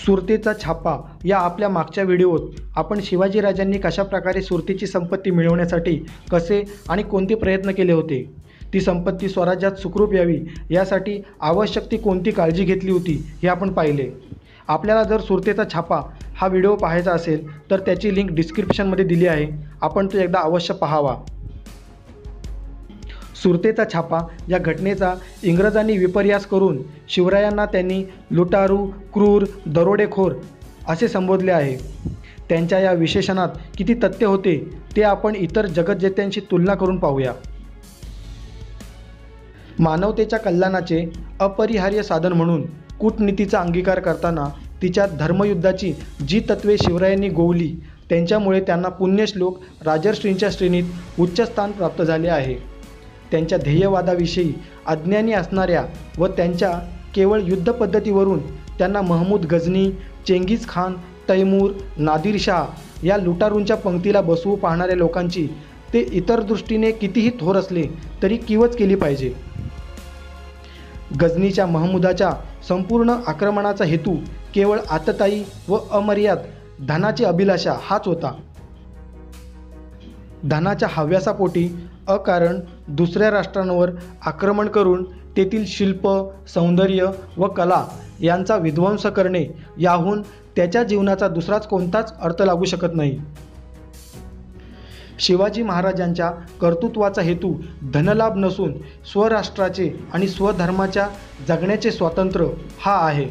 सुरतेचा छापा या आपल्या मागच्या व्हिडिओत आपण शिवाजीराजांनी कशाप्रकारे सुरतेची संपत्ती मिळवण्यासाठी कसे आणि कोणते प्रयत्न केले होते, ती संपत्ती स्वराज्यात सुखरूप यावी यासाठी आवश्यक ती कोणती काळजी घेतली होती हे आपण पाहिले। आपल्याला जर सुरतेचा छापा हा व्हिडिओ पाहायचा असेल तर त्याची लिंक डिस्क्रिप्शनमध्ये दिली आहे, आपण तो एकदा अवश्य पाहावा। सुरतेचा छापा या घटनेचा इंग्रजांनी विपर्यास करून शिवरायांना त्यांनी लुटारू, क्रूर, दरोडेखोर असे संबोधले आहे। त्यांच्या या विशेषणात किती तथ्य होते ते आपण इतर जगज्जेत्यांशी तुलना करून पाहूया। मानवतेच्या कल्याणाचे अपरिहार्य साधन म्हणून कूटनीतीचा अंगीकार करताना तिच्यात धर्मयुद्धाची जी तत्त्वे शिवरायांनी गोवली त्यांच्यामुळे त्यांना पुण्यश्लोक राजर्षींच्या श्रेणीत उच्च स्थान प्राप्त झाले आहे। त्यांच्या ध्येयवादाविषयी अज्ञानी असणाऱ्या व त्यांच्या केवळ युद्धपद्धतीवरून त्यांना महमूद गझनी, चेंगीज खान, तैमूर, नादिरशाह या लुटारूंच्या पंक्तीला बसवू पाहणाऱ्या लोकांची ते इतर दृष्टीने कितीही थोर असले तरी कीवच केली पाहिजे। गझनीच्या महमूदाच्या संपूर्ण आक्रमणाचा हेतू केवळ आततायी व अमर्याद धनाची अभिलाषा हाच होता। धनाच्या हव्यासापोटी अकारण दुसऱ्या राष्ट्रांवर आक्रमण करून तेथील शिल्प, सौंदर्य व कला यांचा विध्वंस करणे याहून त्याच्या जीवनाचा दुसराच कोणताच अर्थ लागू शकत नाही। शिवाजी महाराजांच्या कर्तृत्वाचा हेतू धनलाभ नसून स्वराष्ट्राचे आणि स्वधर्माच्या जगण्याचे स्वातंत्र्य हा आहे।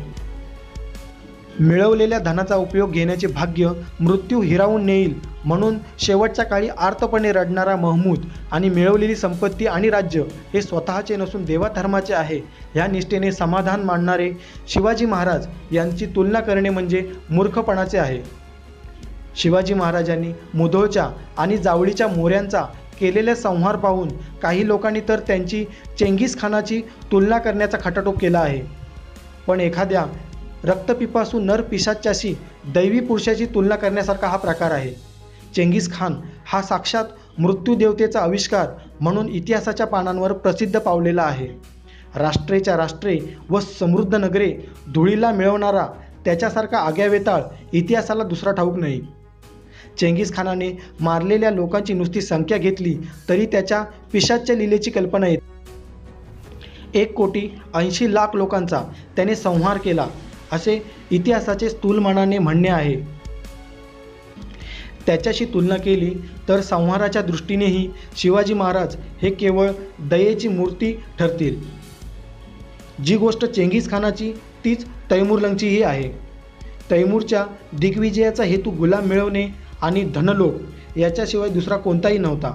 मिळवलेल्या धनाचा उपयोग घेण्याचे भाग्य मृत्यू हिरावून नेईल म्हणून शेवटच्या काळी आर्तपणे रडणारा महमूद आणि मिळवलेली संपत्ती आणि राज्य हे स्वतःचे नसून देवाधर्माचे आहे ह्या निष्ठेने समाधान मानणारे शिवाजी महाराज यांची तुलना करणे म्हणजे मूर्खपणाचे आहे। शिवाजी महाराजांनी मुधोळच्या आणि जावळीच्या मोऱ्यांचा केलेला संहार पाहून काही लोकांनी तर त्यांची चेंगीज खानाची तुलना करण्याचा खटाटोप केला आहे, पण एखाद्या रक्तपिपासू नर पिशाच्याशी दैवी पुरुषाची तुलना करण्यासारखा हा प्रकार आहे। चेंगीज खान हा साक्षात मृत्यूदेवतेचा आविष्कार म्हणून इतिहासाच्या पानांवर प्रसिद्ध पावलेला आहे। राष्ट्रेच्या राष्ट्रे व समृद्ध नगरे धुळीला मिळवणारा त्याच्यासारखा आग्यावेताळ इतिहासाला दुसरा ठाऊक नाही। चेंगीज खानाने मारलेल्या लोकांची नुसती संख्या घेतली तरी त्याच्या पिशाच्य लीलेची कल्पना येते। 1,80,00,000 लोकांचा त्याने संहार केला असे इतिहासाचे स्थूलमानाने म्हणणे आहे। त्याच्याशी तुलना केली तर संहाराच्या दृष्टीनेही शिवाजी महाराज हे केवळ दयेची मूर्ती ठरतील। जी गोष्ट चेंगीज खानाची तीच तैमूरलंगचीही आहे। तैमूरच्या दिग्विजयाचा हेतू गुलाम मिळवणे आणि धनलोभ याच्याशिवाय दुसरा कोणताही नव्हता।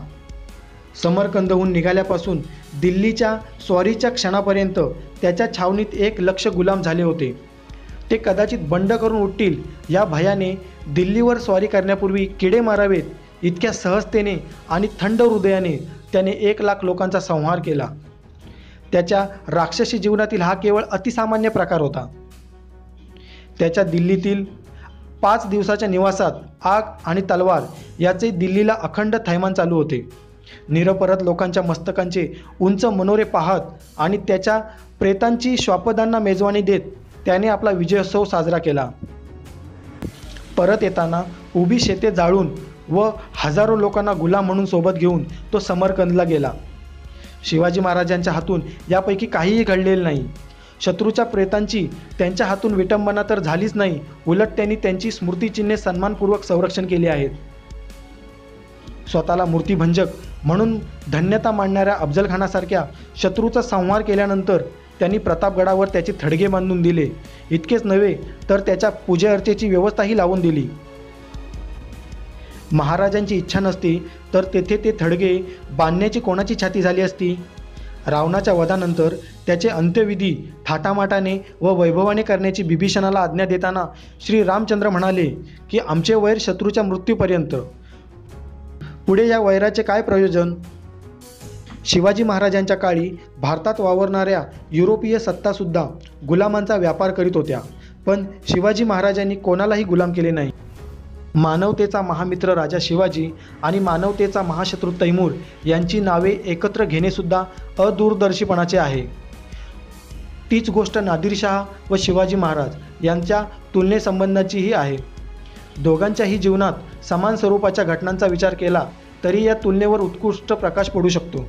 समरकंदहून निघाल्यापासून दिल्लीच्या स्वारीच्या क्षणापर्यंत त्याच्या छावणीत 1,00,000 गुलाम झाले होते। ते कदाचित बंड करून उठतील या भयाने दिल्लीवर स्वारी करण्यापूर्वी किडे मारावेत इतक्या सहजतेने आणि थंड हृदयाने त्याने 1,00,000 लोकांचा संहार केला। त्याच्या राक्षसी जीवनातील हा केवळ अतिसामान्य प्रकार होता। त्याच्या दिल्लीतील 5 दिवसाच्या निवासात आग आणि तलवार याचे दिल्लीला अखंड थैमान चालू होते। निरपराध लोकांच्या मस्तकांचे उंच मनोरे पाहत आणि त्याच्या प्रेतांची श्वापदांना मेजवानी देत त्याने आपला विजयोत्सव साजरा केला। परत येताना उभी शेते जाळून व हजारो लोकांना गुलाम म्हणून सोबत घेऊन तो समरकंदला गेला। शिवाजी महाराजांच्या हातून यापैकी काहीही घडलेले नाही। शत्रूच्या प्रेतांची त्यांच्या हातून विटंबना तर झालीच नाही, उलट त्यांनी त्यांची स्मृतिचिन्हे सन्मानपूर्वक संरक्षण केली आहेत। स्वतःला मूर्तिभंजक म्हणून धन्यता मानणाऱ्या अफजलखानासारख्या शत्रूचा संहार केल्यानंतर त्यांनी प्रतापगडावर त्याचे थडगे बांधून दिले। इतकेच नव्हे तर त्याच्या पूजे अर्चेची व्यवस्थाही लावून दिली। महाराजांची इच्छा नसती तर तेथे ते थडगे बांधण्याची कोणाची छाती झाली असती? रावणाच्या वधानंतर त्याचे अंत्यविधी थाटामाटाने व वैभवाने करण्याची बिभीषणाला आज्ञा देताना श्री रामचंद्र म्हणाले की आमचे वैर शत्रूच्या मृत्यूपर्यंत, पुढे या वैराचे काय प्रयोजन? शिवाजी महाराजांच्या काळी भारतात वावरणाऱ्या युरोपीय सत्तासुद्धा गुलामांचा व्यापार करीत होत्या, पण शिवाजी महाराजांनी कोणालाही गुलाम केले नाही। मानवतेचा महामित्र राजा शिवाजी आणि मानवतेचा महाशत्रू तैमूर यांची नावे एकत्र घेणेसुद्धा अदूरदर्शीपणाचे आहे। तीच गोष्ट नादिरशाह व शिवाजी महाराज यांच्या तुलनेसंबंधाचीही आहे. दोघांच्याही जीवनात समान स्वरूपाच्या घटनांचा विचार केला तरी या तुलनेवर उत्कृष्ट प्रकाश पडू शकतो.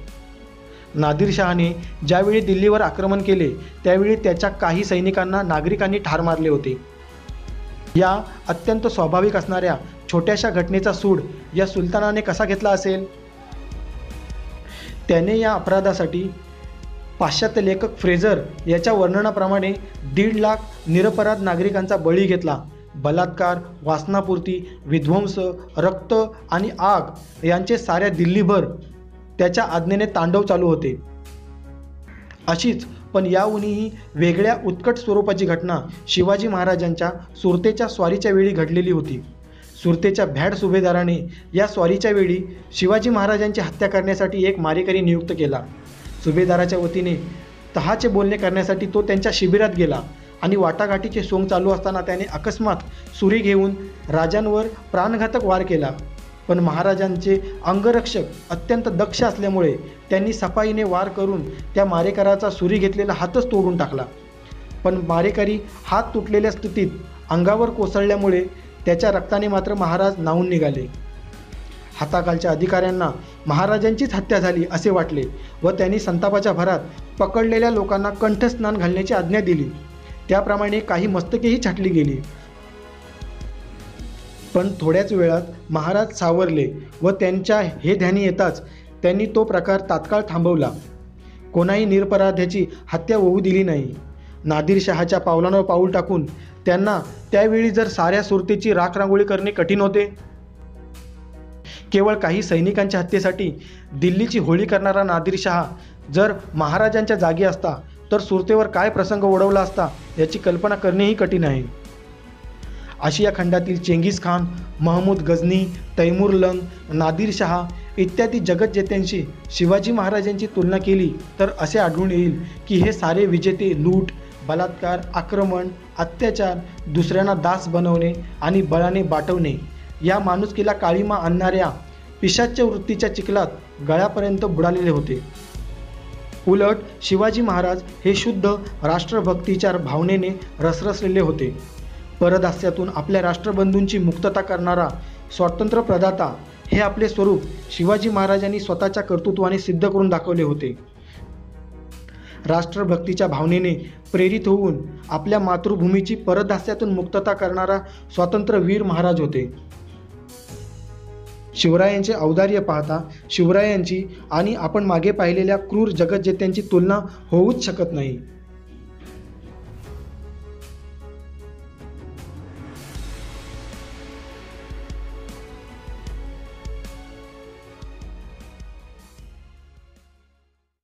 नादिरशहाने ज्यावेळी दिल्लीवर आक्रमण केले त्यावेळी त्याच्या काही सैनिकांना नागरिकांनी ठार मारले होते. या अत्यंत स्वाभाविक असणाऱ्या छोट्याशा घटनेचा सूड या सुलतानाने कसा घेतला असेल? त्याने या अपराधासाठी पाश्चात्य लेखक फ्रेझर याच्या वर्णनाप्रमाणे 1.5 लाख निरपराध नागरिकांचा बळी घेतला. बलात्कार, वासनापूर्ती, विध्वंस, रक्त आणि आग यांचे साऱ्या दिल्लीभर त्याच्या आज्ञेने तांडव चालू होते. अशीच पण याहूनही वेगळ्या उत्कट स्वरूपाची घटना शिवाजी महाराजांच्या सुरतेच्या स्वारीच्या वेळी घडलेली होती. सुरतेच्या भ्याड सुभेदाराने या स्वारीच्या वेळी शिवाजी महाराजांची हत्या करण्यासाठी एक मारेकरी नियुक्त केला. सुभेदाराच्या वतीने तहाचे बोलणे करण्यासाठी तो त्यांच्या शिबिरात गेला आणि वाटाघाटीचे सोंग चालू असताना त्याने अकस्मात सुरी घेऊन राजांवर प्राणघातक वार केला. पण महाराजांचे अंगरक्षक अत्यंत दक्ष असल्यामुळे त्यांनी सफाईने वार करून त्या मारेकराचा सुरी घेतलेला हातच तोडून टाकला. पण मारेकरी हात तुटलेल्या स्थितीत अंगावर कोसळल्यामुळे त्याच्या रक्ताने मात्र महाराज न्हाऊन निघाले. हाताखालच्या अधिकाऱ्यांना महाराजांचीच हत्या झाली असे वाटले व त्यांनी संतापाच्या भरात पकडलेल्या लोकांना कंठस्नान घालण्याची आज्ञा दिली. त्याप्रमाणे काही मस्तकेही छाटली गेली. पण थोड्याच वेळात महाराज सावरले व त्यांच्या हे ध्यानी येताच त्यांनी तो प्रकार तात्काळ थांबवला. कोणाही निरपराध्याची हत्या होऊ दिली नाही. नादिरशहाच्या पावलांवर पाऊल टाकून त्यांना त्यावेळी जर साऱ्या सुरतेची राखरांगोळी करणे कठीण होते. केवळ काही सैनिकांच्या हत्येसाठी दिल्लीची होळी करणारा नादिरशहा जर महाराजांच्या जागी असता तर सुरतेवर काय प्रसंग ओढवला असता याची कल्पना करणेही कठीण आहे. आशिया खंडातील चेंगीस खान, महमूद गझनी, तैमूरलंग, नादिरशहा इत्यादी जगज्जेत्यांशी शिवाजी महाराजांची तुलना केली तर असे आढळून येईल की हे सारे विजेते लूट, बलात्कार, आक्रमण, अत्याचार, दुसऱ्यांना दास बनवणे आणि बळाने बाटवणे या माणुसकीला काळीमा आणणाऱ्या पिशाच्य वृत्तीच्या चिखलात गळ्यापर्यंत बुडालेले होते. उलट शिवाजी महाराज हे शुद्ध राष्ट्रभक्तीच्या भावनेने रसरसलेले होते. परदास्यातून आपल्या राष्ट्रबंधूंची मुक्तता करणारा स्वातंत्र्य प्रदाता हे आपले स्वरूप शिवाजी महाराजांनी स्वतःच्या कर्तृत्वाने सिद्ध करून दाखवले होते. राष्ट्रभक्तीच्या भावनेने प्रेरित होऊन आपल्या मातृभूमीची परदास्यातून मुक्तता करणारा स्वातंत्र्यवीर महाराज होते. शिवरायांचे औदार्य पाहता शिवरायांची आणि आपण मागे पाहिलेल्या क्रूर जगज्जेत्यांची तुलना होऊच शकत नाही.